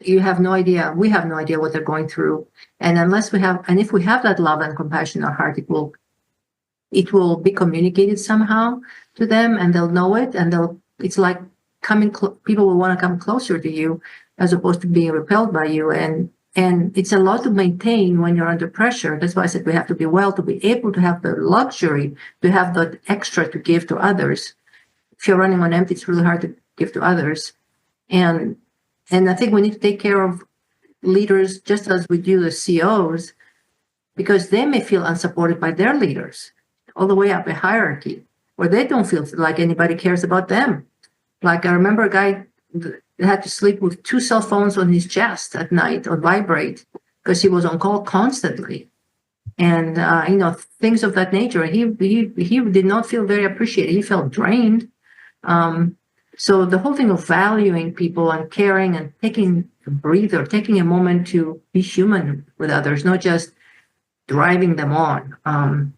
Speaker 2: you have no idea. We have no idea what they're going through, and if we have that love and compassion in our heart, it will be communicated somehow to them, and they'll know it, and it's like people will want to come closer to you as opposed to being repelled by you. And it's a lot to maintain when you're under pressure. That's why I said we have to be well to be able to have the luxury to have the extra to give to others. If you're running on empty, it's really hard to give to others. And I think we need to take care of leaders just as we do the COs, because they may feel unsupported by their leaders all the way up a hierarchy, or they don't feel like anybody cares about them. Like I remember a guy that had to sleep with 2 cell phones on his chest at night or vibrate because he was on call constantly. And, things of that nature. He did not feel very appreciated. He felt drained. So the whole thing of valuing people and caring and taking a breather, taking a moment to be human with others, not just driving them on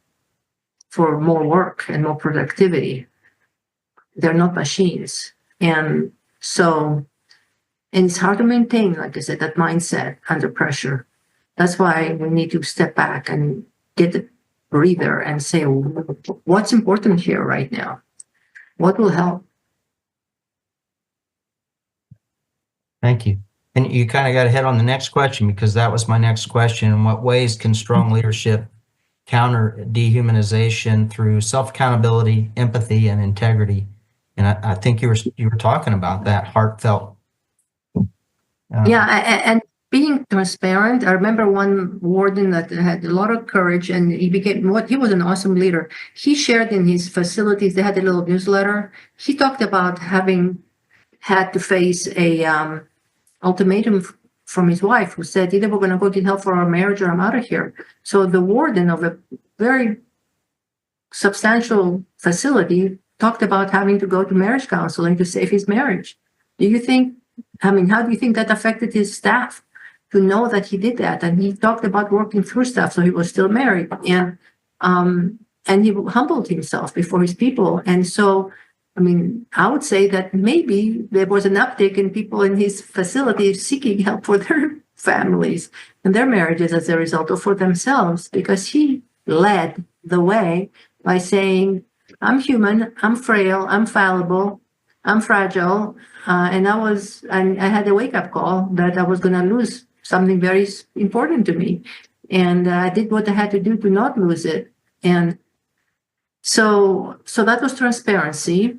Speaker 2: for more work and more productivity. They're not machines. And it's hard to maintain, like I said, that mindset under pressure. That's why we need to step back and get the breather and say, what's important here right now? What will help?
Speaker 1: Thank you. And you kind of got to hit on the next question, because that was my next question. In what ways can strong leadership counter dehumanization through self-accountability, empathy, and integrity? And I think you were talking about that heartfelt.
Speaker 2: And being transparent. I remember one warden that had a lot of courage, and he was an awesome leader. He shared in his facilities, they had a little newsletter. He talked about having had to face a ultimatum from his wife, who said, either we're going to go get help for our marriage or I'm out of here. So the warden of a very substantial facility talked about having to go to marriage counseling to save his marriage. How do you think that affected his staff to know that he did that? And he talked about working through stuff, so he was still married. And he humbled himself before his people. And so, I would say that maybe there was an uptick in people in his facility seeking help for their families and their marriages as a result, or for themselves, because he led the way by saying, I'm human, I'm frail, I'm fallible, I'm fragile. And I had a wake-up call that I was going to lose something very important to me. And I did what I had to do to not lose it. And so that was transparency.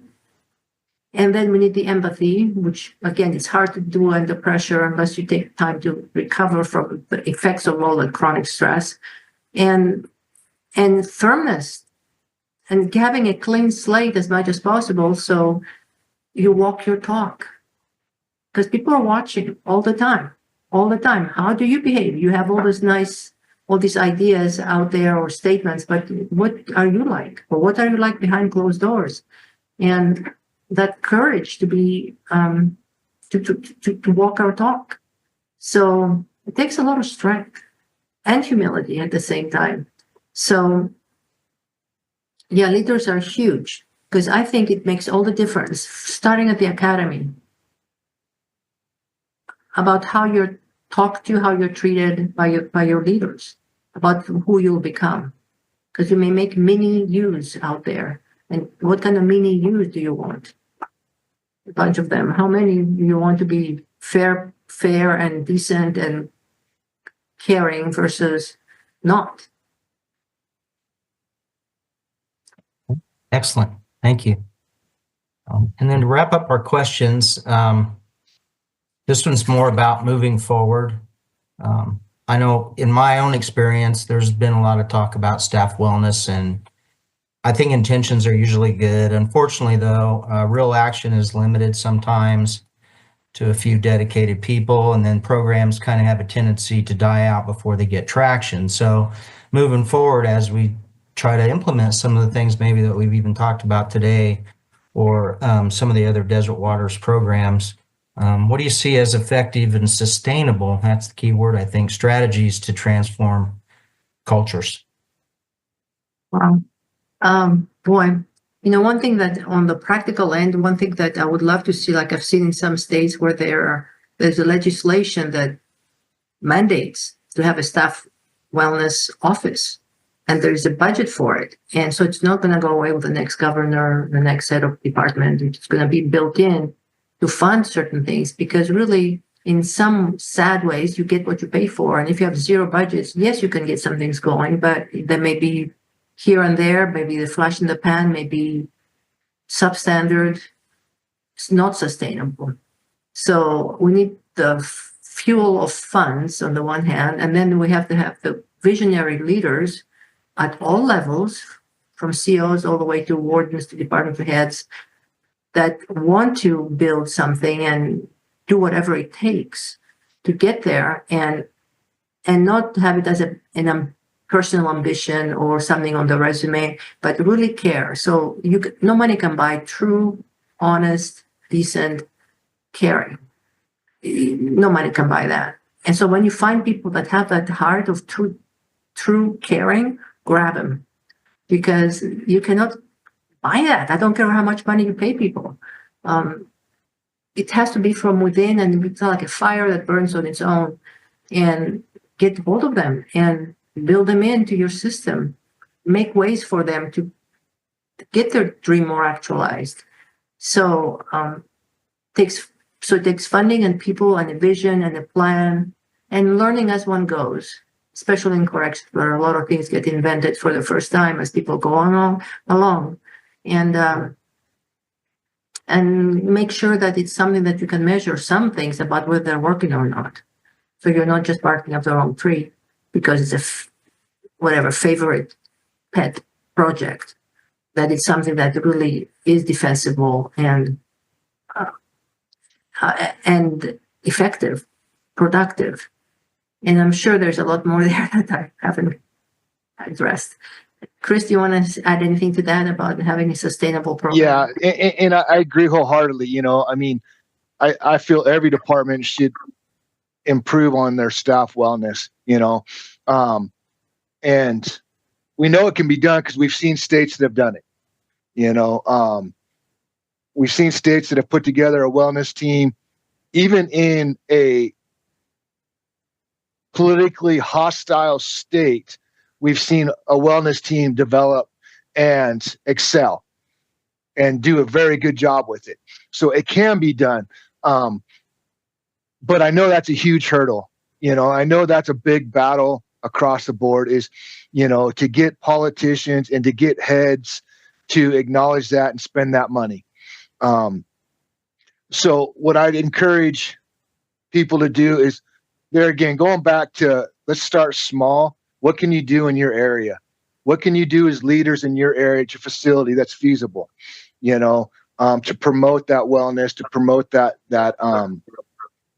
Speaker 2: And then we need the empathy, which, again, it's hard to do under pressure unless you take time to recover from the effects of all the chronic stress. And firmness, and having a clean slate as much as possible, so you walk your talk. Because people are watching all the time. How do you behave? You have all these ideas out there or statements, but what are you like? Or what are you like behind closed doors? And that courage to be to walk our talk. So it takes a lot of strength and humility at the same time. So yeah, leaders are huge, because I think it makes all the difference, starting at the academy, about how you're talked to, how you're treated by your leaders, about who you'll become. Because you may make mini yous out there. And what kind of mini yous do you want? A bunch of them. How many do you want to be fair and decent and caring versus not?
Speaker 1: Excellent. Thank you. And then to wrap up our questions, this one's more about moving forward. I know in my own experience, there's been a lot of talk about staff wellness, and I think intentions are usually good. Unfortunately, though, real action is limited sometimes to a few dedicated people, and then programs kind of have a tendency to die out before they get traction. So moving forward, as we try to implement some of the things maybe that we've even talked about today, or some of the other Desert Waters programs, what do you see as effective and sustainable? That's the key word, I think, strategies to transform cultures.
Speaker 2: Wow. Boy, one thing that on the practical end, one thing that I would love to see, like I've seen in some states where there's a legislation that mandates to have a staff wellness office, and there's a budget for it. And so it's not going to go away with the next governor, the next set of department. It's going to be built in to fund certain things, because really, in some sad ways, you get what you pay for. And if you have zero budgets, yes, you can get some things going, but there may be here and there, maybe the flash in the pan, maybe substandard. It's not sustainable. So we need the fuel of funds on the one hand, and then we have to have the visionary leaders at all levels, from COs all the way to wardens to department heads, that want to build something and do whatever it takes to get there, and not have it as an personal ambition or something on the resume, but really care. So no money can buy true, honest, decent caring. No money can buy that. And so when you find people that have that heart of true caring, grab them, because you cannot buy that. I don't care how much money you pay people. It has to be from within, and it's not like a fire that burns on its own. And get hold of them and build them into your system. Make ways for them to get their dream more actualized. So it takes funding and people and a vision and a plan, and learning as one goes, especially in corrections, where a lot of things get invented for the first time as people go along. And make sure that it's something that you can measure some things about whether they're working or not. So you're not just barking up the wrong tree because it's whatever favorite pet project, that it's something that really is defensible and effective, productive. And I'm sure there's a lot more there that I haven't addressed. Chris, do you want to add anything to that about having a sustainable program?
Speaker 3: Yeah, and I agree wholeheartedly. I mean, I feel every department should improve on their staff wellness, and we know it can be done because we've seen states that have done it. We've seen states that have put together a wellness team, even in a politically hostile state. We've seen a wellness team develop and excel and do a very good job with it. So it can be done. But I know that's a huge hurdle. I know that's a big battle across the board, is, to get politicians and to get heads to acknowledge that and spend that money. So what I'd encourage people to do is, there again, going back to, let's start small. What can you do in your area? What can you do as leaders in your area to facility that's feasible? To promote that wellness, to promote that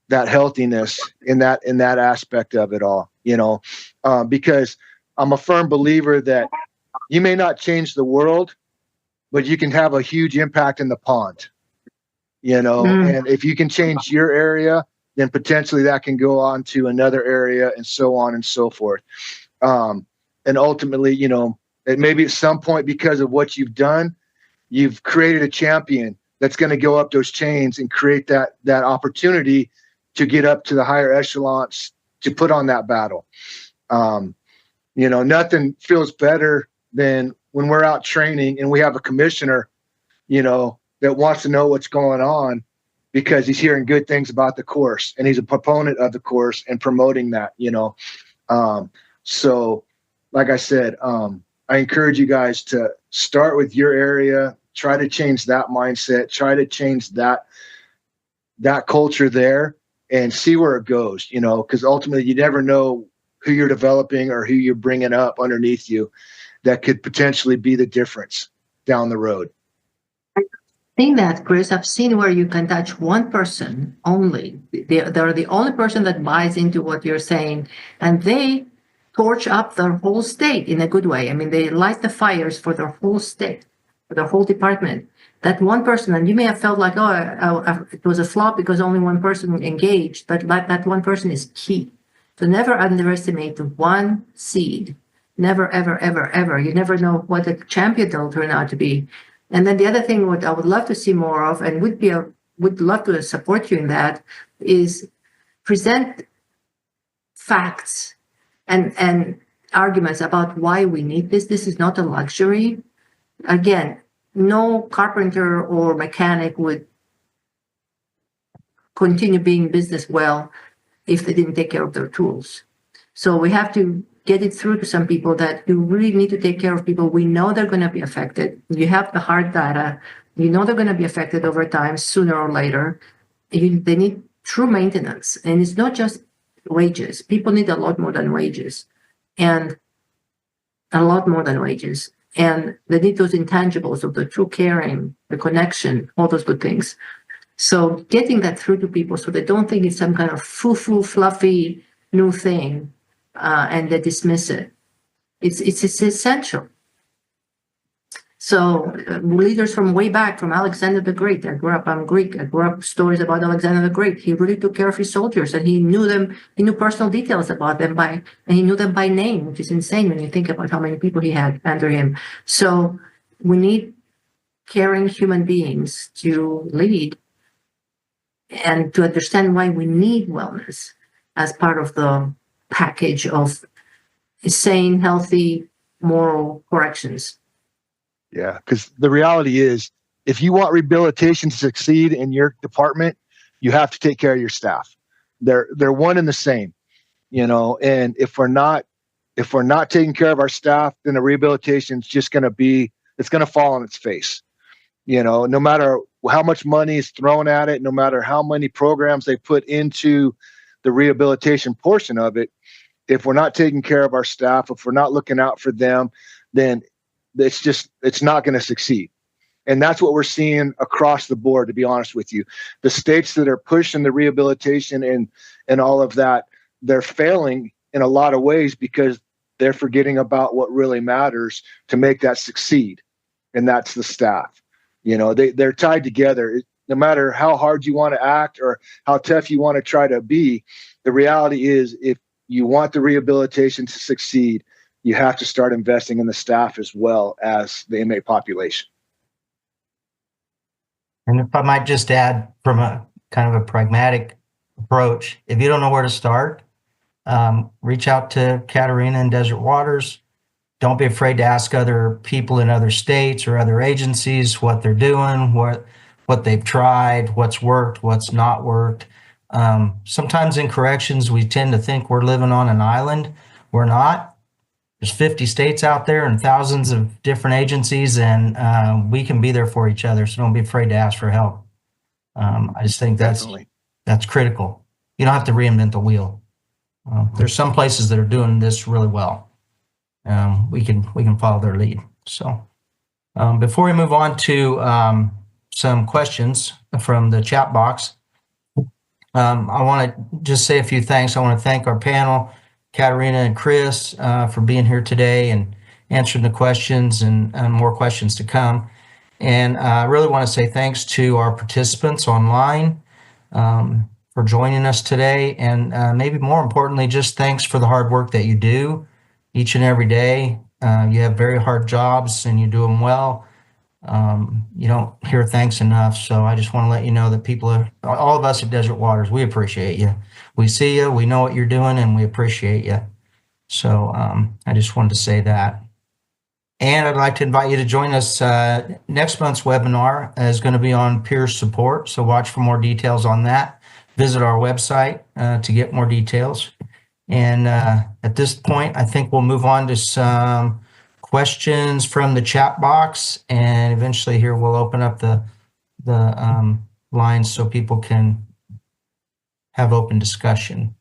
Speaker 3: healthiness in that aspect of it all. Because I'm a firm believer that you may not change the world, but you can have a huge impact in the pond. And if you can change your area, then potentially that can go on to another area, and so on and so forth. And ultimately, maybe at some point, because of what you've done, you've created a champion that's going to go up those chains and create that opportunity to get up to the higher echelons to put on that battle. Nothing feels better than when we're out training and we have a commissioner, that wants to know what's going on because he's hearing good things about the course and he's a proponent of the course and promoting that, So like I said, I encourage you guys to start with your area, try to change that mindset, try to change that culture there, and see where it goes, because ultimately you never know who you're developing or who you're bringing up underneath you. that could potentially be the difference down the road.
Speaker 2: Seen that, Chris. I've seen where you can touch one person only. They're the only person that buys into what you're saying, and they torch up their whole state in a good way. I mean, they light the fires for their whole state, for their whole department. That one person, and you may have felt like, it was a flop because only one person engaged, but that one person is key. So never underestimate the one seed. Never, ever, ever, ever. You never know what a champion they'll turn out to be. And then the other thing what I would love to see more of, and would love to support you in that, is present facts and arguments about why we need this. This is not a luxury. Again, no carpenter or mechanic would continue being business well if they didn't take care of their tools. So we have to get it through to some people that you really need to take care of people. We know they're going to be affected. You have the hard data. You know they're going to be affected over time, sooner or later. They need true maintenance. And it's not just wages. People need a lot more than wages. And a lot more than wages. And they need those intangibles of the true caring, the connection, all those good things. So getting that through to people so they don't think it's some kind of foo-foo, fluffy new thing. And they dismiss it. It's essential. So leaders from way back, from Alexander the Great. I'm Greek. I grew up stories about Alexander the Great. He really took care of his soldiers, and he knew them. He knew personal details about them and he knew them by name, which is insane when you think about how many people he had under him. So we need caring human beings to lead and to understand why we need wellness as part of the package of sane, healthy, moral corrections.
Speaker 3: Yeah, because the reality is, if you want rehabilitation to succeed in your department, you have to take care of your staff. They're one and the same, And if we're not taking care of our staff, then the rehabilitation is just going to fall on its face. No matter how much money is thrown at it, no matter how many programs they put into the rehabilitation portion of it, if we're not taking care of our staff, if we're not looking out for them, then it's not going to succeed. And that's what we're seeing across the board, to be honest with you. The states that are pushing the rehabilitation and all of that, they're failing in a lot of ways because they're forgetting about what really matters to make that succeed. And that's the staff. They're tied together. No matter how hard you want to act or how tough you want to try to be, the reality is, if you want the rehabilitation to succeed, you have to start investing in the staff as well as the inmate population.
Speaker 1: And if I might just add, from a kind of a pragmatic approach, if you don't know where to start, reach out to Katerina and Desert Waters. Don't be afraid to ask other people in other states or other agencies what they're doing, what they've tried, what's worked, what's not worked. Sometimes in corrections, we tend to think we're living on an island. We're not. There's 50 states out there and thousands of different agencies, and we can be there for each other. So don't be afraid to ask for help. I just think that's critical. You don't have to reinvent the wheel. There's some places that are doing this really well. We can follow their lead. So before we move on to some questions from the chat box, I want to just say a few thanks. I want to thank our panel, Katerina and Chris, for being here today and answering the questions and more questions to come. And I really want to say thanks to our participants online for joining us today. And maybe more importantly, just thanks for the hard work that you do each and every day. You have very hard jobs and you do them well. You don't hear thanks enough. So I just want to let you know that all of us at Desert Waters, we appreciate you. We see you, we know what you're doing, and we appreciate you. So I just wanted to say that. And I'd like to invite you to join us. Next month's webinar is going to be on peer support. So watch for more details on that. Visit our website to get more details. And at this point, I think we'll move on to some questions from the chat box, and eventually here we'll open up the lines so people can have open discussion.